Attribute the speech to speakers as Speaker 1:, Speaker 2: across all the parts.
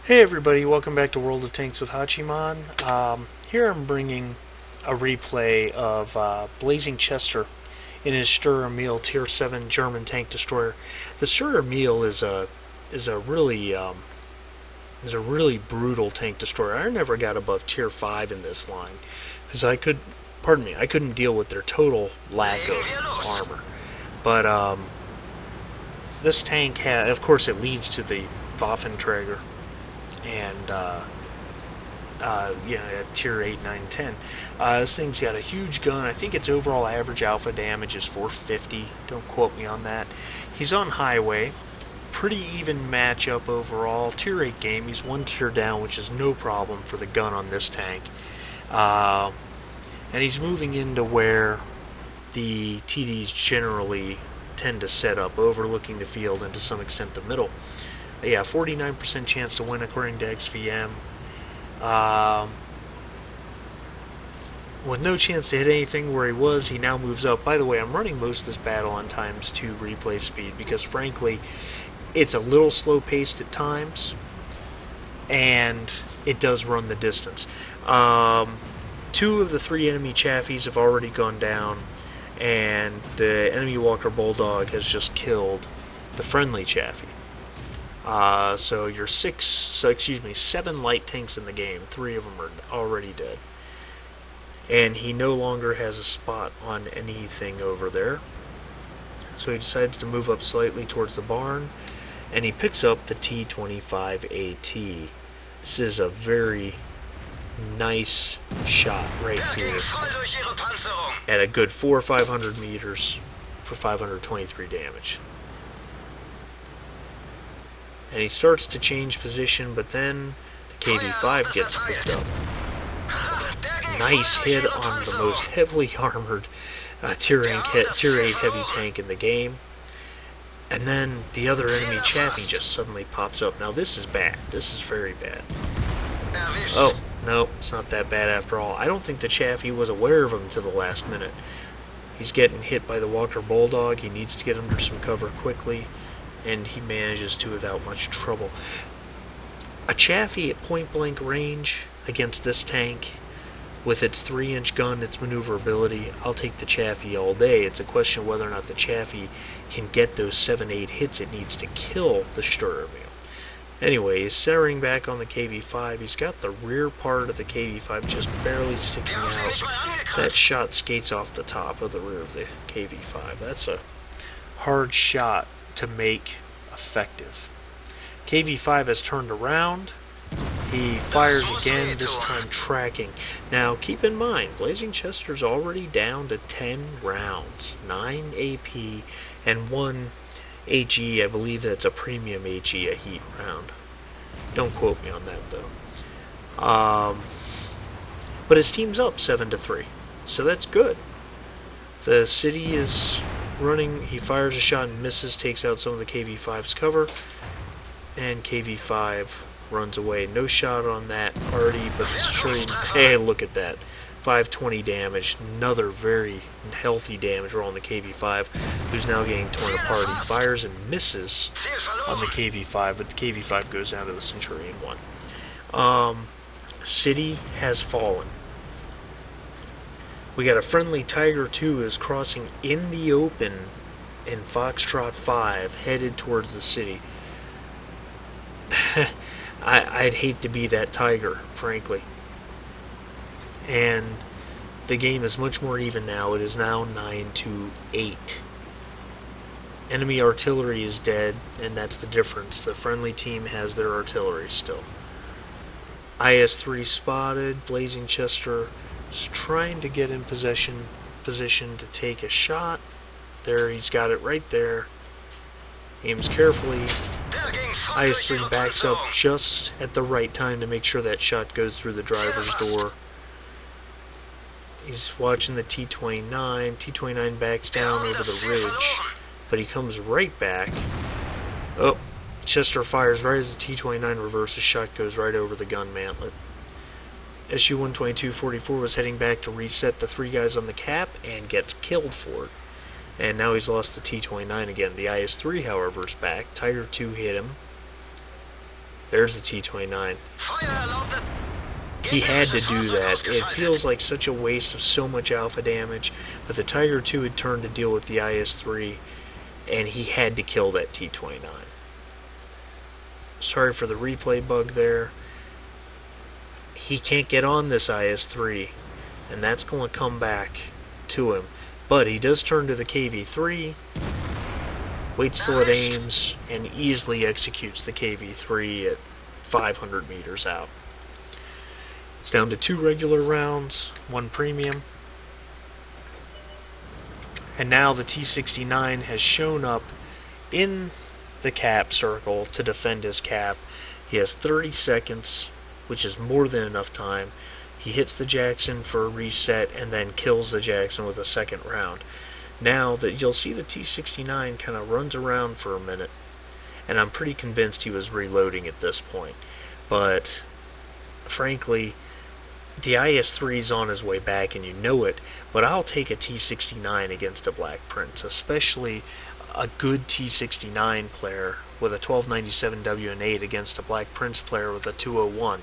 Speaker 1: Hey everybody, welcome back to World of Tanks with Hachiman. Here I'm bringing a replay of BlazingChester in his Sturer Emil Tier 7 German tank destroyer. The Sturer Emil is a really brutal tank destroyer. I never got above Tier 5 in this line because I couldn't deal with their total lack of armor. But this tank had, of course, it leads to the Waffenträger. And at tier 8, 9, 10. This thing's got a huge gun. I think its overall average alpha damage is 450. Don't quote me on that. He's on highway. Pretty even matchup overall. Tier 8 game. He's one tier down, which is no problem for the gun on this tank. And he's moving into where the TDs generally tend to set up, overlooking the field and to some extent the middle. Yeah, 49% chance to win according to XVM. With no chance to hit anything where he was, he now moves up. By the way, I'm running most of this battle on ×2 replay speed because, frankly, it's a little slow-paced at times, and it does run the distance. 2 of the 3 enemy Chaffies have already gone down, and the enemy Walker Bulldog has just killed the friendly Chaffee. So your 7 light tanks in the game. 3 of them are already dead. And he no longer has a spot on anything over there. So he decides to move up slightly towards the barn, and he picks up the T-25AT. This is a very nice shot right here at a good 400 or 500 meters for 523 damage. And he starts to change position, but then the KV-5 gets picked up. Nice hit on the most heavily armored Tier 8 heavy tank in the game. And then the other enemy Chaffee just suddenly pops up. Now this is bad. This is very bad. Oh, no, it's not that bad after all. I don't think the Chaffee was aware of him until the last minute. He's getting hit by the Walker Bulldog. He needs to get under some cover quickly, and he manages to without much trouble. A Chaffee at point-blank range against this tank, with its 3-inch gun, its maneuverability, I'll take the Chaffee all day. It's a question of whether or not the Chaffee can get those 7-8 hits it needs to kill the Sturer Emil. Anyway, he's centering back on the KV-5. He's got the rear part of the KV-5 just barely sticking out. That shot skates off the top of the rear of the KV-5. That's a hard shot to make effective. KV-5 has turned around. He fires again, this time tracking. Now, keep in mind, BlazingChester's already down to 10 rounds, 9 AP, and 1 HE. I believe that's a premium HE, a heat round. Don't quote me on that, though. But his team's up 7-3, so that's good. The city is running. He fires a shot and misses, takes out some of the KV-5's cover, and KV-5 runs away. No shot on that party, but the stream. Hey, look at that. 520 damage. Another very healthy damage roll on the KV-5, who's now getting torn apart. He fires and misses on the KV-5, but the KV-5 goes down to the Centurion 1. City has fallen. We got a friendly Tiger 2 is crossing in the open in Foxtrot 5, headed towards the city. I'd hate to be that Tiger, frankly. And the game is much more even now. It is now 9-8. Enemy artillery is dead, and that's the difference. The friendly team has their artillery still. IS-3 spotted. BlazingChester is trying to get in position to take a shot. There, he's got it right there. Aims carefully. IS-3 backs up just at the right time to make sure that shot goes through the driver's door. He's watching the T-29. T-29 backs down over the ridge, but he comes right back. Oh, Chester fires right as the T-29 reverses. Shot goes right over the gun mantlet. SU-122-44 was heading back to reset the 3 guys on the cap and gets killed for it. And now he's lost the T-29 again. The IS-3, however, is back. Tiger 2 hit him. There's the T-29. He had to do that. It feels like such a waste of so much alpha damage, but the Tiger II had turned to deal with the IS-3, and he had to kill that T-29. Sorry for the replay bug there. He can't get on this IS-3, and that's going to come back to him. But he does turn to the KV-3, waits till it aims, and easily executes the KV-3 at 500 meters out. It's down to 2 regular rounds, 1 premium. And now the T-69 has shown up in the cap circle to defend his cap. He has 30 seconds, which is more than enough time. He hits the Jackson for a reset and then kills the Jackson with a second round. Now that you'll see the T-69 kind of runs around for a minute, and I'm pretty convinced he was reloading at this point. But frankly, the IS-3 is on his way back and you know it, but I'll take a T-69 against a Black Prince, especially a good T-69 player with a 1297 WN8 against a Black Prince player with a 201.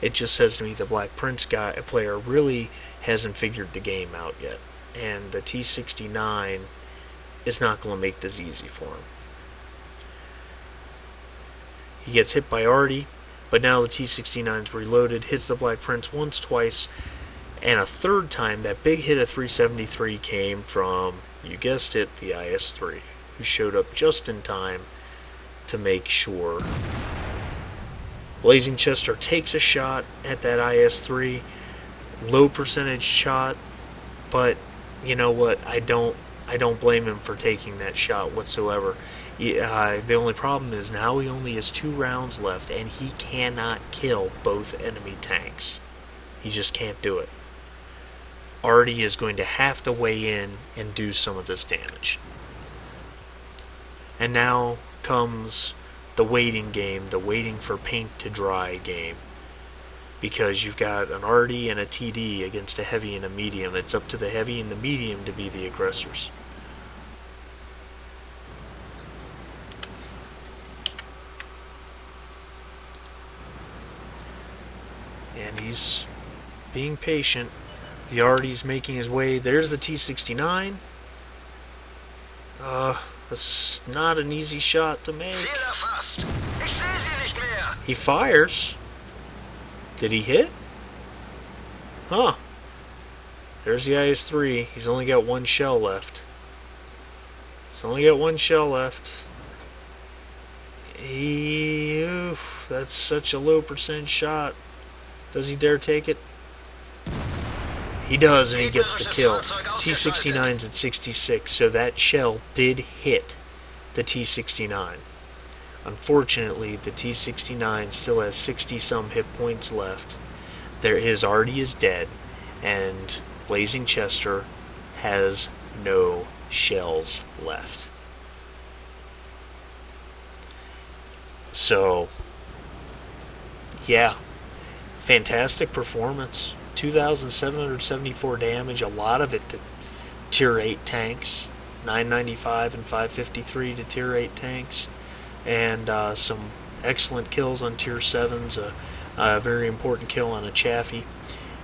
Speaker 1: It just says to me the Black Prince player really hasn't figured the game out yet, and the T-69 is not going to make this easy for him. He gets hit by Artie, but now the T-69 is reloaded, hits the Black Prince once, twice, and a third time. That big hit of 373 came from, you guessed it, the IS-3, who showed up just in time to make sure. BlazingChester takes a shot at that IS-3, low percentage shot, but you know what? I don't blame him for taking that shot whatsoever. The only problem is now he only has 2 rounds left, and he cannot kill both enemy tanks. He just can't do it. Artie is going to have to weigh in and do some of this damage. And now comes the waiting game, the waiting for paint to dry game. Because you've got an Artie and a TD against a heavy and a medium. It's up to the heavy and the medium to be the aggressors. And he's being patient. The Artie's making his way. There's the T-69. That's not an easy shot to make. He fires. Did he hit? Huh. There's the IS-3. He's only got 1 shell left. He's only got 1 shell left. That's such a low percent shot. Does he dare take it? He does, and he gets the kill. T-69's at 66, so that shell did hit the T-69. Unfortunately, the T-69 still has 60-some hit points left. His Artie is dead, and BlazingChester has no shells left. So, yeah, fantastic performance. 2,774 damage, a lot of it to Tier 8 tanks, 995 and 553 to Tier 8 tanks, and some excellent kills on Tier 7s, a very important kill on a Chaffee.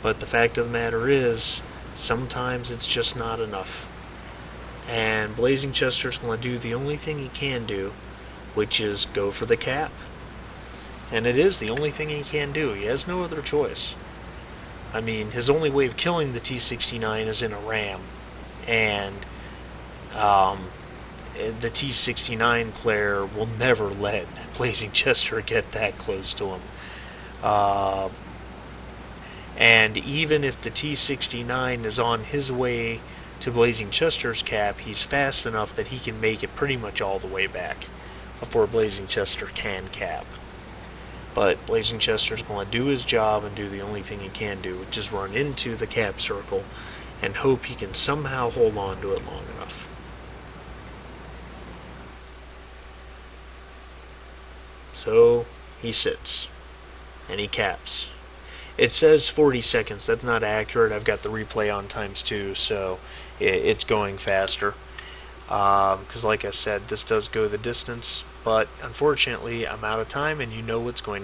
Speaker 1: But the fact of the matter is, sometimes it's just not enough. And BlazingChester's going to do the only thing he can do, which is go for the cap. And it is the only thing he can do. He has no other choice. I mean, his only way of killing the T-69 is in a ram, and the T-69 player will never let BlazingChester get that close to him. And even if the T-69 is on his way to BlazingChester's cap, he's fast enough that he can make it pretty much all the way back before BlazingChester can cap. But BlazingChester's going to do his job and do the only thing he can do, which is run into the cap circle and hope he can somehow hold on to it long enough. So he sits and he caps. It says 40 seconds. That's not accurate. I've got the replay on ×2, so it's going faster. because like I said, this does go the distance, but unfortunately I'm out of time, and you know what's going